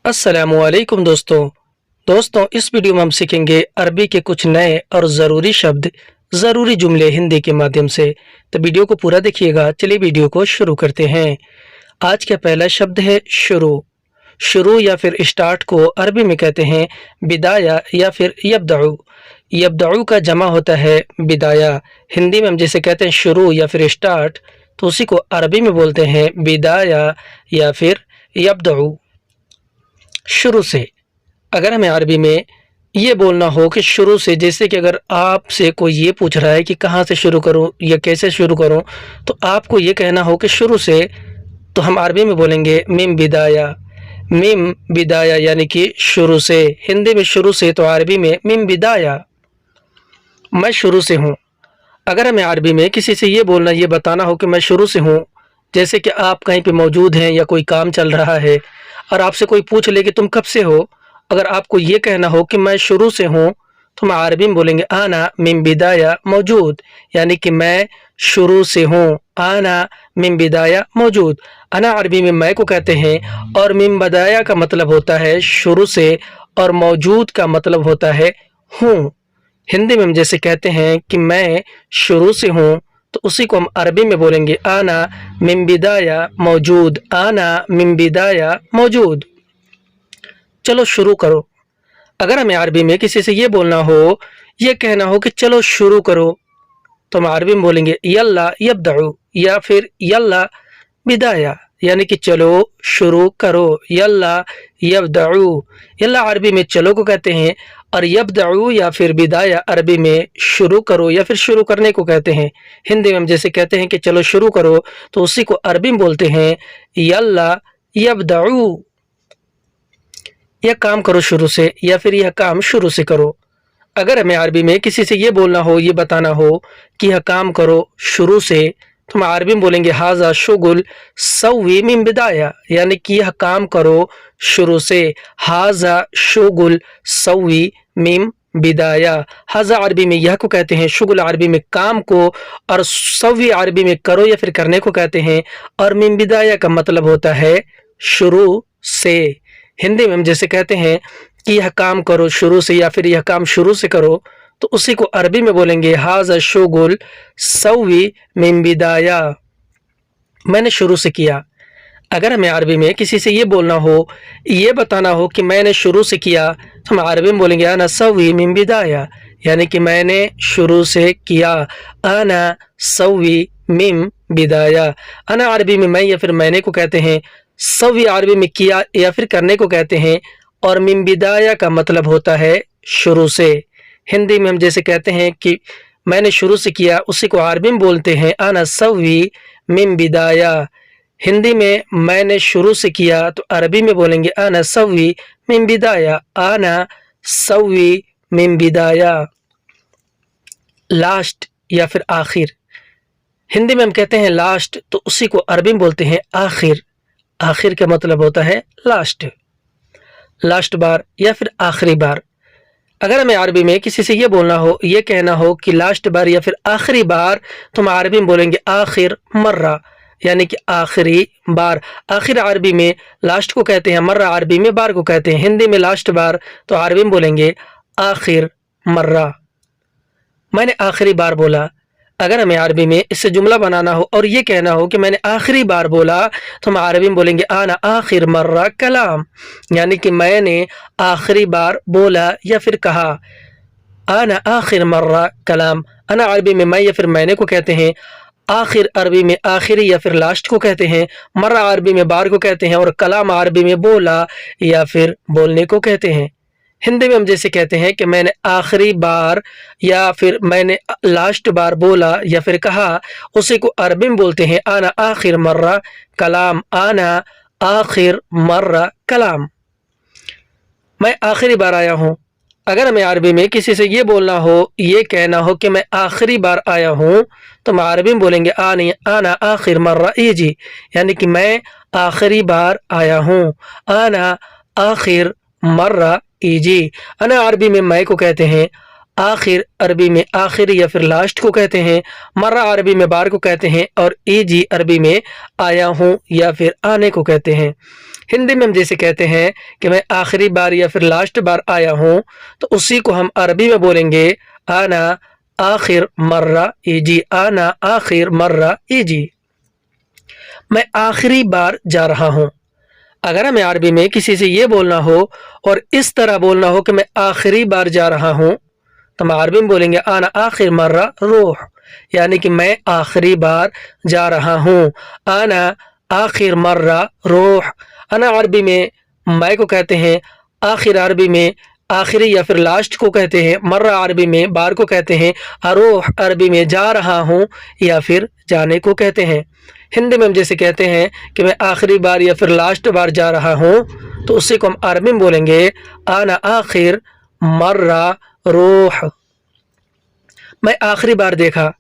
अस्सलामु अलैकुम दोस्तों इस वीडियो में हम सीखेंगे अरबी के कुछ नए और ज़रूरी शब्द, ज़रूरी जुमले हिंदी के माध्यम से। तो वीडियो को पूरा देखिएगा। चलिए वीडियो को शुरू करते हैं। आज का पहला शब्द है शुरू। शुरू या फिर स्टार्ट को अरबी में कहते हैं बिदाया या फिर यब्दउ। यब्दउ का जमा होता है बिदाया। हिंदी में हम जैसे कहते हैं शुरू या फिर स्टार्ट, तो उसी को अरबी में बोलते हैं बिदाया या फिर यब्दउ। शुरू से, अगर हमें अरबी में ये बोलना हो कि शुरू से, जैसे कि अगर आपसे कोई ये पूछ रहा है कि कहाँ से शुरू करूँ या कैसे शुरू करूँ, तो आपको ये कहना हो कि शुरू से, तो हम अरबी में बोलेंगे मिम बिदाया। मिम बिदाया यानी कि शुरू से। हिंदी में शुरू से, तो अरबी में मिम बिदाया। मैं शुरू से हूँ। अगर हमें अरबी में किसी से ये बोलना, ये बताना हो कि मैं शुरू से हूँ, जैसे कि आप कहीं पे मौजूद हैं या कोई काम चल रहा है और आपसे कोई पूछ ले कि तुम कब से हो, अगर आपको ये कहना हो कि मैं शुरू से हूँ, तो हम अरबी में बोलेंगे आना मिन बिदाया मौजूद, यानी कि मैं शुरू से हूँ। आना मिन बिदाया मौजूद। अना अरबी में मैं को कहते हैं और मिन बिदाया का मतलब होता है शुरू से और मौजूद का मतलब होता है हूँ। हिंदी में हम जैसे कहते हैं कि मैं शुरू से हूँ, तो उसी को हम अरबी में बोलेंगे आना मिन बिदाया मौजूद। आना मिन बिदाया मौजूद। चलो शुरू करो। अगर हमें अरबी में किसी से ये बोलना हो, ये कहना हो कि चलो शुरू करो, तो हम अरबी में बोलेंगे यल्ला यब्दउ या फिर यल्ला बिदाया, यानी कि चलो शुरू करो। यल्ला यब्दउ। यल्ला अरबी में चलो को कहते हैं और यब्दउ या फिर बिदाया अरबी में शुरू करो या फिर शुरू करने को कहते हैं। हिंदी में हम जैसे कहते हैं कि चलो शुरू करो, तो उसी को अरबी में बोलते हैं यल्ला यब्दउ। यह काम करो शुरू से या फिर यह काम शुरू से करो। अगर हमें अरबी में किसी से ये बोलना हो, ये बताना हो कि यह काम करो शुरू से, तो हम अरबी में बोलेंगे हाजा शुगुल सव्वी मिन बिदाया, यानी कि यह काम करो शुरू से। हाजा शुगुल सव्वी मिन बिदाया। हाजा अरबी में यह को कहते हैं, शुगुल अरबी में काम को, और सव्वी अरबी में करो या फिर करने को कहते हैं, और मिन बिदाया का मतलब होता है शुरू से। हिंदी में हम जैसे कहते हैं कि यह काम करो शुरू से या फिर यह काम शुरू से करो, तो उसी को अरबी में बोलेंगे हाजा शुगुल सव्वी मिन बिदाया। मैंने शुरू से किया। अगर हमें अरबी में किसी से ये बोलना हो, ये बताना हो कि मैंने शुरू से किया, तो हम अरबी में बोलेंगे आना सव्वी मिन बिदाया, यानी कि मैंने शुरू से किया। आना सव्वी मिन बिदाया। आना अरबी में मैं या फिर मैंने को कहते हैं, सव्वी अरबी में किया या फिर करने को कहते हैं, और मिन बिदाया का मतलब होता है शुरू से। हिंदी में हम जैसे कहते हैं कि मैंने शुरू से किया, उसी को अरबी में बोलते हैं आना सव्वी मिन बिदाया। हिंदी में मैंने शुरू से किया, तो अरबी में बोलेंगे आना सव्वी मिन बिदाया। आना सव्वी मिन बिदाया। लास्ट या फिर आखिर। हिंदी में हम कहते हैं लास्ट, तो उसी को अरबी में बोलते हैं आखिर। आखिर का मतलब होता है लास्ट। लास्ट बार या फिर आखिरी बार। अगर हमें अरबी में किसी से ये बोलना हो, ये कहना हो कि लास्ट बार या फिर आखिरी बार, तो हम अरबी में बोलेंगे आखिर मर्रा, यानी कि आखिरी बार। आखिर अरबी में लास्ट को कहते हैं, मर्रा अरबी में बार को कहते हैं। हिंदी में लास्ट बार, तो अरबी में बोलेंगे आखिर मर्रा। मैंने आखिरी बार बोला। अगर हमें अरबी में इससे जुमला बनाना हो और ये कहना हो कि मैंने आखिरी बार बोला, तो हम अरबी में बोलेंगे आना आखिर मर्रा कलाम, यानी कि मैंने आखिरी बार बोला या फिर कहा। आना आखिर मर्रा कलाम। अना अरबी में मैं या फिर मैंने को कहते हैं। आखिर अरबी में आखिरी या फिर लास्ट को कहते हैं। मर्रा अरबी में बार को कहते हैं, और कलाम अरबी में बोला या फिर बोलने को कहते हैं। हिंदी में हम जैसे कहते हैं कि मैंने आखिरी बार या फिर मैंने लास्ट बार बोला या फिर कहा, उसी को अरबी में बोलते हैं आना आखिर मर्रा कलाम। आना आखिर मर्रा कलाम। मैं आखिरी बार आया हूँ। अगर हमें अरबी में किसी से ये बोलना हो, ये कहना हो कि मैं आखिरी बार आया हूँ, तो हम अरबी में बोलेंगे आना आखिर मर्रा इजी, यानी कि मैं आखिरी बार आया हूँ। आना आखिर मर्रा इजी। अना अरबी में मैं को कहते हैं, आखिर अरबी में आखिरी या फिर लास्ट को कहते हैं, मर्रा अरबी में बार को कहते हैं, और इजी अरबी में आया हूँ या फिर आने को कहते हैं। हिंदी में हम जैसे कहते हैं कि मैं आखिरी बार या फिर लास्ट बार आया हूँ, तो उसी को हम अरबी में बोलेंगे आना आखिर मर्रा इजी, आना आखिर मर्रा इजी। मैं आखिरी बार जा रहा हूँ। अगर हमें अरबी में किसी से ये बोलना हो और इस तरह बोलना हो कि मैं आखिरी बार जा रहा हूँ, तो हम अरबी में बोलेंगे आना आखिर मर्रा रोह, यानी कि मैं आखिरी बार जा रहा हूँ। आना आखिर मर्रा रोह। अना अरबी में मैं को कहते हैं, आखिर अरबी में आखिरी या फिर लास्ट को कहते हैं, मर्रा अरबी में बार को कहते हैं, अरोह अरबी में जा रहा हूँ या फिर जाने को कहते हैं। हिंदी में हम जैसे कहते हैं कि मैं आखिरी बार या फिर लास्ट बार जा रहा हूँ, तो उसी को हम अरबी में बोलेंगे आना आखिर मर्रा रोह। मैं आखिरी बार देखा।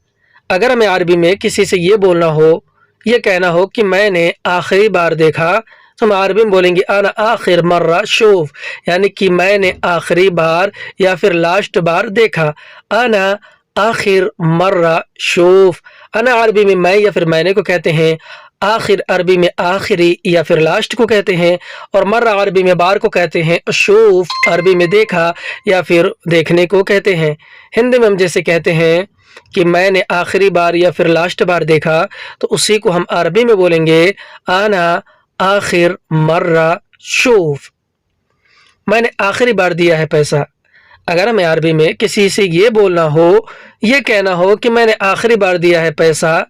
अगर हमें अरबी में किसी से ये बोलना हो, ये कहना हो कि मैंने आखिरी बार देखा, तो हम अरबी में बोलेंगे आना आखिर मर्रा शूफ, यानी कि मैंने आखिरी बार या फिर लास्ट बार देखा। आना आखिर मर्रा शूफ। अना अरबी में मैं या फिर मैंने को कहते हैं, आखिर अरबी में आखिरी या फिर लास्ट को कहते हैं, और मर्रा अरबी में बार को कहते हैं, शूफ अरबी में देखा या फिर देखने को कहते हैं। हिंदी में हम जैसे कहते हैं कि मैंने आखिरी बार या फिर लास्ट बार देखा, तो उसी को हम अरबी में बोलेंगे आना आखिर मर्रा शूफ। मैंने आखिरी बार दिया है पैसा। अगर हमें अरबी में किसी से ये बोलना हो, ये कहना हो कि मैंने आखिरी बार दिया है पैसा,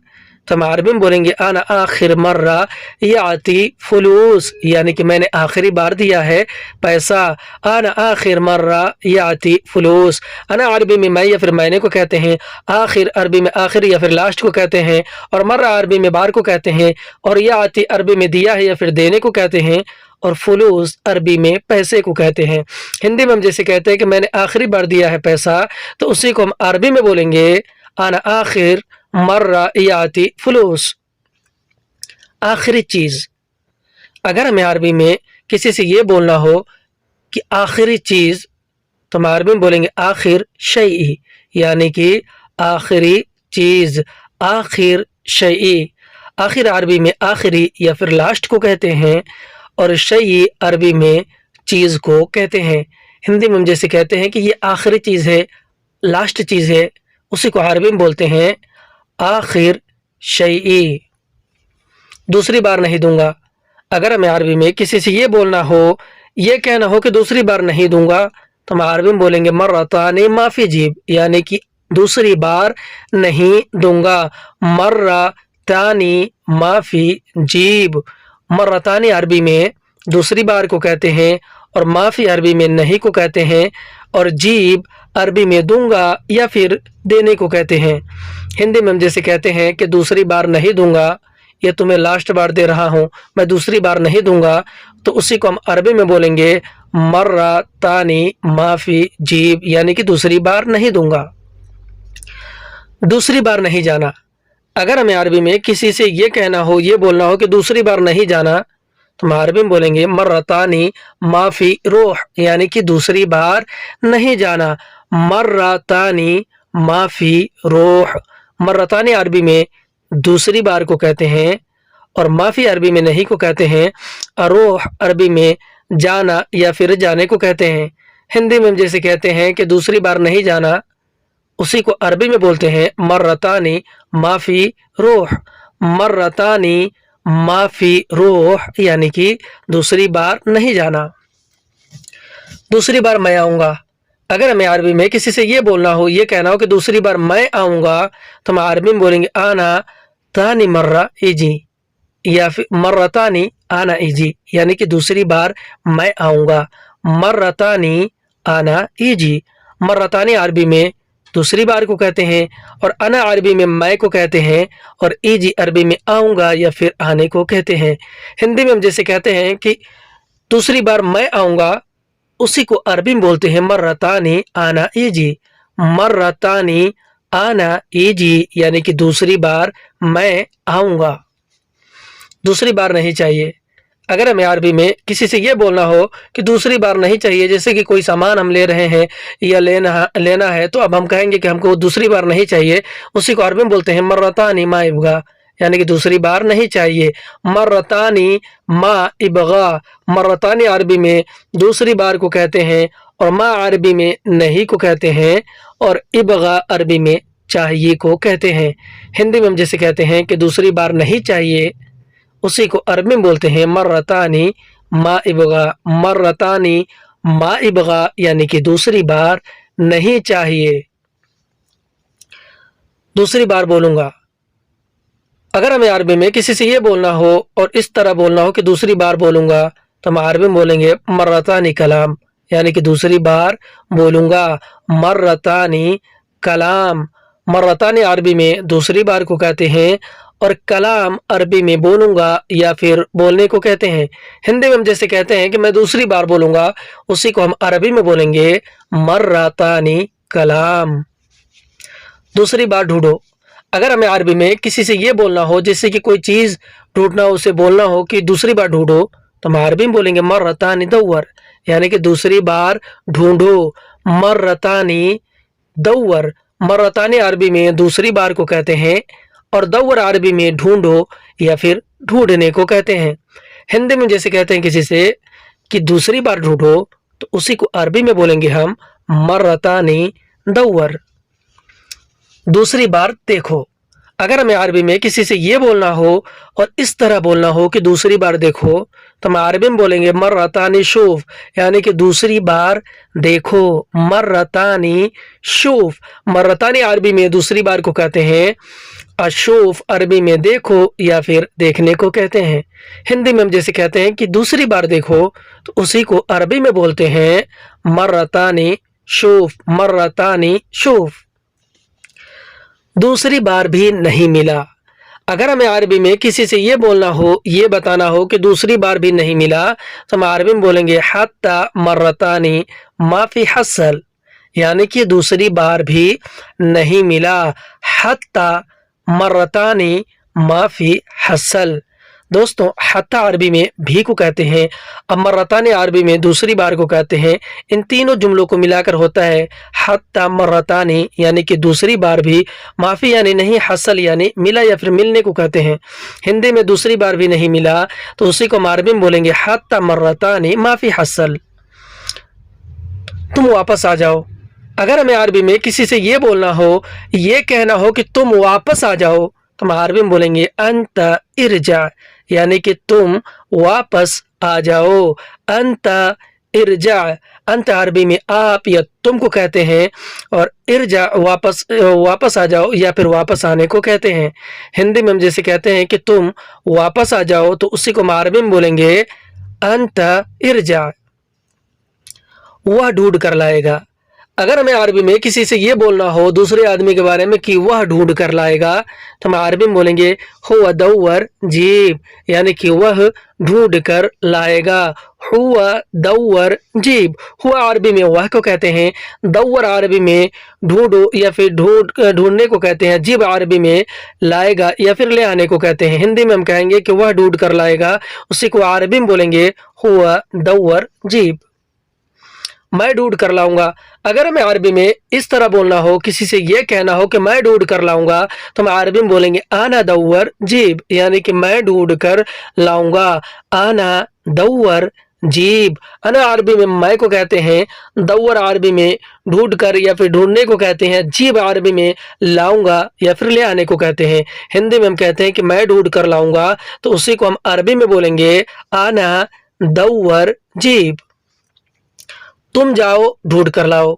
तो हम अरबी में बोलेंगे आना आखिर मर्रा याती फुलूस, यानी कि मैंने आखिरी बार दिया है पैसा। आना आखिर मर्रा याती फुलूस। अना अरबी में मैं या फिर मैंने को कहते हैं, आखिर अरबी में आखिरी या फिर लास्ट को कहते हैं, और मर्रा अरबी में बार को कहते हैं, और याती अरबी में दिया है या फिर देने को कहते हैं, और फुलूस अरबी में पैसे को कहते हैं। हिंदी में हम जैसे कहते हैं कि मैंने आखिरी बार दिया है पैसा, तो उसी को हम अरबी में बोलेंगे आना आखिर मर्रा याती फुलूस। आखिरी चीज़। अगर हमें अरबी में किसी से ये बोलना हो कि आखिरी चीज़, तो हम अरबी में बोलेंगे आखिर शैई, यानी कि आखिरी चीज़, आखिर शैई। आखिर अरबी में आखिरी या फिर लास्ट को कहते हैं, और शैई अरबी में चीज़ को कहते हैं। हिंदी में हम जैसे कहते हैं कि ये आखिरी चीज़ है, लास्ट चीज़ है, उसी को अरबी में बोलते हैं आखिर शैई। दूसरी बार नहीं दूंगा। अगर हमें अरबी में किसी से ये बोलना हो, ये कहना हो कि दूसरी बार नहीं दूंगा, तो हम अरबी में बोलेंगे मर्रतानी माफ़ी जीब, यानी कि दूसरी बार नहीं दूंगा। मर्रतानी माफ़ी जीब। मर्रतानी अरबी में दूसरी बार को कहते हैं, और माफ़ी अरबी में नहीं को कहते हैं, और जीब अरबी में दूंगा या फिर देने को कहते हैं। हिंदी में हम जैसे कहते हैं कि दूसरी बार नहीं दूंगा, ये तुम्हें लास्ट बार दे रहा हूँ, मैं दूसरी बार नहीं दूंगा, तो उसी को हम अरबी में बोलेंगे मर्रा तानी माफ़ी जीब, यानी कि दूसरी बार नहीं दूंगा। दूसरी बार नहीं जाना। अगर हमें अरबी में किसी से ये कहना हो, ये बोलना हो कि दूसरी बार नहीं जाना, तो हम अरबी में बोलेंगे मर्रतानी माफ़ी रोह, यानी कि दूसरी बार नहीं जाना। मर्रतानी माफ़ी रोह। मर्रतानी अरबी में दूसरी बार को कहते हैं, और माफ़ी अरबी में नहीं को कहते हैं। अरोह अरबी में जाना या फिर जाने को कहते हैं। हिंदी में हम जैसे कहते हैं कि दूसरी बार नहीं जाना, उसी को अरबी में बोलते हैं मर्रतानी माफ़ी रोह। मर्रतानी माफ़ी रोह, यानी कि दूसरी बार नहीं जाना। दूसरी बार मैं आऊँगा। अगर हमें अरबी में किसी से ये बोलना हो, ये कहना हो कि दूसरी बार मैं आऊँगा, तो हम अरबी में बोलेंगे आना तानी मर्रा इजी, या फिर मर्रतानी आना इजी, यानी कि दूसरी बार मैं आऊँगा। मर्रतानी आना इजी। मर्रतानी अरबी में दूसरी बार को कहते हैं, और अना अरबी में मैं को कहते हैं, और इजी अरबी में आऊँगा या फिर आने को कहते हैं। हिंदी में हम जैसे कहते हैं कि दूसरी बार मैं आऊँगा, उसी को अरबी में बोलते हैं मर्रतानी आना इजी। मर्रतानी आना इजी, यानी कि दूसरी बार मैं आऊँगा। दूसरी बार नहीं चाहिए। अगर हमें अरबी में किसी से ये बोलना हो कि दूसरी बार नहीं चाहिए, जैसे कि कोई सामान हम ले रहे हैं या लेना है, तो अब हम कहेंगे कि हमको दूसरी बार नहीं चाहिए, उसी को अरबी में बोलते हैं मर्रतानी मा यबगा, यानी कि दूसरी बार नहीं चाहिए। मर्रतानी मा इबगा, मर्रतानी अरबी में दूसरी बार को कहते हैं और मा अरबी में नहीं को कहते हैं और इबगा अरबी में चाहिए को कहते हैं। हिंदी में हम जैसे कहते हैं कि दूसरी बार नहीं चाहिए, उसी को अरबी में बोलते हैं मर्रतानी मा इबगा, मर्रतानी मा इबगा यानी कि दूसरी बार नहीं चाहिए। दूसरी बार बोलूंगा, अगर हमें अरबी में किसी से ये बोलना हो और इस तरह बोलना हो कि दूसरी बार बोलूंगा, तो हम अरबी में बोलेंगे मर्रतानी कलाम, यानी कि दूसरी बार बोलूंगा। मर्रतानी कलाम, मर्रतानी अरबी में दूसरी बार को कहते हैं और कलाम अरबी में बोलूंगा या फिर बोलने को कहते हैं। हिंदी में हम जैसे कहते हैं कि मैं दूसरी बार बोलूंगा, उसी को हम अरबी में बोलेंगे मर्रतानी कलाम। दूसरी बार ढूंढो, अगर हमें अरबी में किसी से ये बोलना हो जैसे कि कोई चीज़ ढूंढना हो, उसे बोलना हो कि दूसरी बार ढूंढो, तो हम अरबी में बोलेंगे मर्रतानी दव्वर, यानी कि दूसरी बार ढूंढो। मर्रतानी दव्वर, मर्रतानी अरबी में दूसरी बार को कहते हैं और दव्वर अरबी में ढूंढो या फिर ढूंढने को कहते हैं। हिंदी में जैसे कहते हैं किसी से कि दूसरी बार ढूंढो, तो उसी को अरबी में बोलेंगे हम मर्रतानी दव्वर। दूसरी बार देखो, अगर हमें अरबी में किसी से ये बोलना हो और इस तरह बोलना हो कि दूसरी बार देखो, तो हम अरबी में बोलेंगे मर्रतानी शूफ, यानी कि दूसरी बार देखो। मर्रतानी शूफ, मर्रतानी अरबी में दूसरी बार को कहते हैं, अशूफ अरबी में देखो या फिर देखने को कहते हैं। हिंदी में हम जैसे कहते हैं कि दूसरी बार देखो, तो उसी को अरबी में बोलते हैं मर्रतानी शूफ, मर्रतानी शूफ। दूसरी बार भी नहीं मिला, अगर हमें अरबी में किसी से ये बोलना हो, ये बताना हो कि दूसरी बार भी नहीं मिला, तो हम अरबी में बोलेंगे हत्ता मर्रतानी माफी हसल, यानी कि दूसरी बार भी नहीं मिला। हत्ता मर्रतानी माफी हसल। दोस्तों, हत्ता अरबी में भी को कहते हैं, अब मर्रतानी अरबी में दूसरी बार को कहते हैं। इन तीनों जुमलों को मिलाकर होता है हत्ता मर्रतानी, यानी कि दूसरी बार भी, माफ़ी यानी नहीं, हसल यानी मिला या फिर मिलने को कहते हैं। हिंदी में दूसरी बार भी नहीं मिला, तो उसी को हम अरबी में बोलेंगे हत्ता मर्रतानी माफ़ी हसल। तुम वापस आ जाओ, अगर हमें अरबी में किसी से ये बोलना हो, ये कहना हो कि तुम वापस आ जाओ, तो हम अरबी में बोलेंगे अंत इरजा, यानी कि तुम वापस आ जाओ। अंत इरजा, अंत अरबी में आप या तुम को कहते हैं और इरजा वापस आ जाओ या फिर वापस आने को कहते हैं। हिंदी में हम जैसे कहते हैं कि तुम वापस आ जाओ, तो उसी को हम अरबी में बोलेंगे अंत इरजा। वह ढूंढ कर लाएगा, अगर हमें अरबी में किसी से ये बोलना हो दूसरे आदमी के बारे में कि वह ढूंढ कर लाएगा, तो हम अरबी में बोलेंगे हुवा दव्वर जीब, यानी कि वह ढूंढ कर लाएगा। हुवा दव्वर जीब, हुआ अरबी में वह को कहते हैं, दव्वर अरबी में ढूंढो या फिर ढूंढने को कहते हैं, जीब अरबी में लाएगा या फिर ले आने को कहते हैं। हिंदी में हम कहेंगे कि वह ढूंढ कर लाएगा, उसी को अरबी में बोलेंगे हुवा दव्वर जीब। मैं ढूंढ कर लाऊंगा, अगर हमें अरबी में इस तरह बोलना हो, किसी से ये कहना हो कि मैं ढूंढ कर लाऊंगा, तो हम अरबी में बोलेंगे आना दव्वर जीब, यानी कि मैं ढूंढ कर लाऊंगा। आना दव्वर जीब, अना अरबी में मैं को कहते हैं, दव्वर अरबी में ढूंढ कर या फिर ढूंढने को कहते हैं, जीब अरबी में लाऊंगा या फिर ले आने को कहते हैं। हिंदी में हम कहते हैं कि मैं ढूंढ कर लाऊंगा, तो उसी को हम अरबी में बोलेंगे आना दव्वर जीब। तुम जाओ ढूंढ कर लाओ,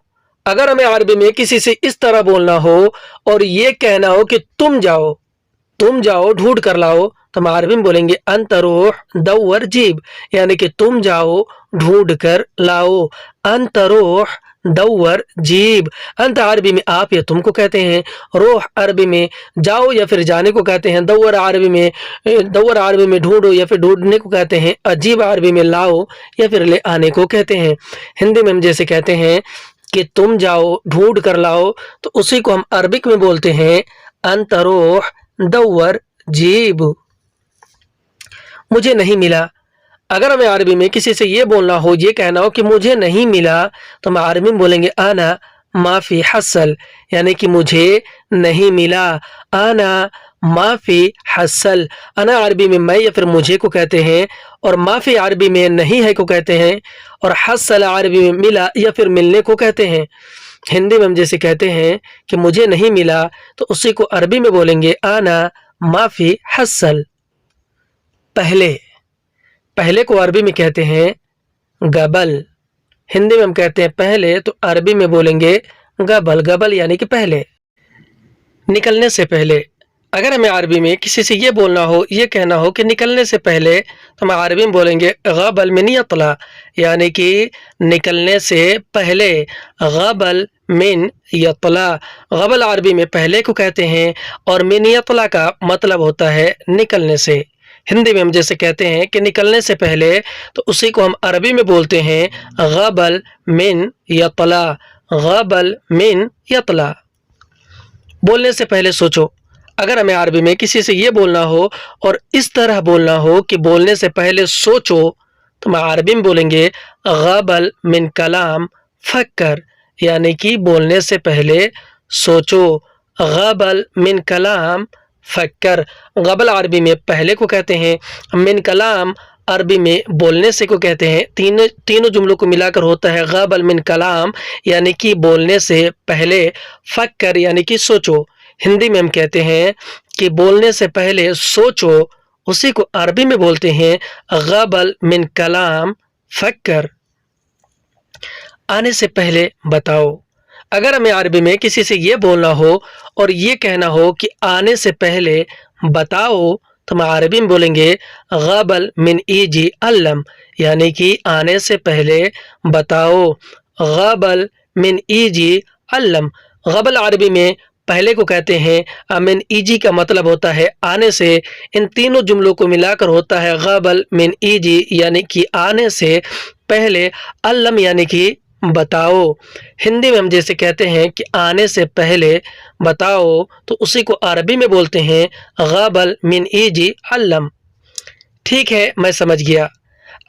अगर हमें अरबी में किसी से इस तरह बोलना हो और ये कहना हो कि तुम जाओ ढूंढ कर लाओ, तो हम अरबी में बोलेंगे अंत रोह दव्वर जीब, यानी कि तुम जाओ ढूंढ कर लाओ। अंत रोह दव्वर जीब, अंत अरबी में आप या तुम को कहते हैं, रोह अरबी में जाओ या फिर जाने को कहते हैं, दव्वर अरबी में ढूंढो या फिर ढूंढने को कहते हैं, अजीब अरबी में लाओ या फिर ले आने को कहते हैं। हिंदी में हम जैसे कहते हैं कि तुम जाओ ढूंढ कर लाओ, तो उसी को हम अरबिक में बोलते हैं अंत रोह दव्वर जीब। मुझे नहीं मिला, अगर हमें अरबी में किसी से ये बोलना हो, ये कहना हो कि मुझे नहीं मिला, तो हम अरबी में बोलेंगे आना माफी हसल यानी कि मुझे नहीं मिला। आना माफी हसल, अना अरबी में मैं या फिर मुझे को कहते हैं, और माफी अरबी में नहीं है को कहते हैं, और हसल अरबी में मिला या फिर मिलने को कहते हैं। हिंदी में हम जैसे कहते हैं कि मुझे नहीं मिला, तो उसी को अरबी में बोलेंगे आना माफी हसल। पहले, पहले को अरबी में कहते हैं गबल। हिंदी में हम कहते हैं पहले, तो अरबी में बोलेंगे गबल। गबल यानी कि पहले। निकलने से पहले, अगर हमें अरबी में किसी से ये बोलना हो, ये कहना हो कि निकलने से पहले, तो हम अरबी में बोलेंगे गबल मिन यतला, यानी कि निकलने से पहले। गबल मिन यतला, गबल अरबी में पहले को कहते हैं, और मिन यतला का मतलब होता है निकलने से। हिंदी में हम जैसे कहते हैं कि निकलने से पहले, तो उसी को हम अरबी में बोलते हैं गबल मिन यतला। गबल मिन यतला। बोलने से पहले सोचो, अगर हमें अरबी में किसी से ये बोलना हो और इस तरह बोलना हो कि बोलने से पहले सोचो, तो हम अरबी में बोलेंगे गबल मिन कलाम फक्कर, यानी कि बोलने से पहले सोचो। गबल मिन कलाम फक्कर। गबल अरबी में पहले को कहते हैं, मिन कलाम अरबी में बोलने से को कहते हैं। तीनों जुमलों को मिलाकर होता है गबल मिन कलाम, यानी कि बोलने से पहले। फक्कर यानी कि सोचो। हिंदी में हम कहते हैं कि बोलने से पहले सोचो, उसी को अरबी में बोलते हैं गबल मिन कलाम फक्कर। आने से पहले बताओ, अगर हमें अरबी में किसी से ये बोलना हो और ये कहना हो कि आने से पहले बताओ, तो हम अरबी में बोलेंगे गबल मिन ईजी अल्लम, यानी कि आने से पहले बताओ। गबल मिन ईजी अल्लम। गबल अरबी में पहले को कहते हैं, मिन ईजी का मतलब होता है आने से। इन तीनों जुमलों को मिलाकर होता है गबल मिन ईजी, यानी कि आने से पहले। अल्लम यानी कि बताओ। हिंदी में हम जैसे कहते हैं कि आने से पहले बताओ, तो उसी को अरबी में बोलते हैं गबल मिन ईजी अल्लम। ठीक है, मैं समझ गया।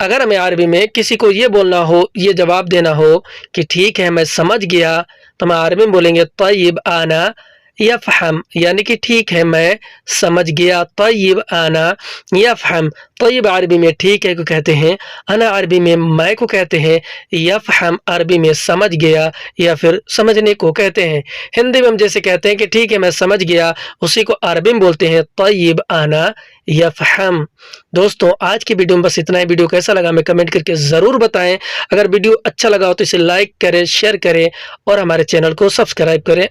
अगर हमें अरबी में किसी को ये बोलना हो, ये जवाब देना हो कि ठीक है मैं समझ गया, तो हम अरबी में बोलेंगे तय्यब आना यफ़हम, यानी कि ठीक है मैं समझ गया। तय्यब आना यफ़हम। तय्यब अरबी में ठीक है को कहते हैं, अना अरबी में मैं को कहते हैं, यफ़हम अरबी में समझ गया या फिर समझने को कहते हैं। हिंदी में हम जैसे कहते हैं कि ठीक है मैं समझ गया, उसी को अरबी में बोलते हैं तय्यब आना यफ़हम। दोस्तों आज की वीडियो में बस इतना ही। वीडियो कैसा लगा हमें कमेंट करके ज़रूर बताएं। अगर वीडियो अच्छा लगा हो तो इसे लाइक करें, शेयर करें और हमारे चैनल को सब्सक्राइब करें।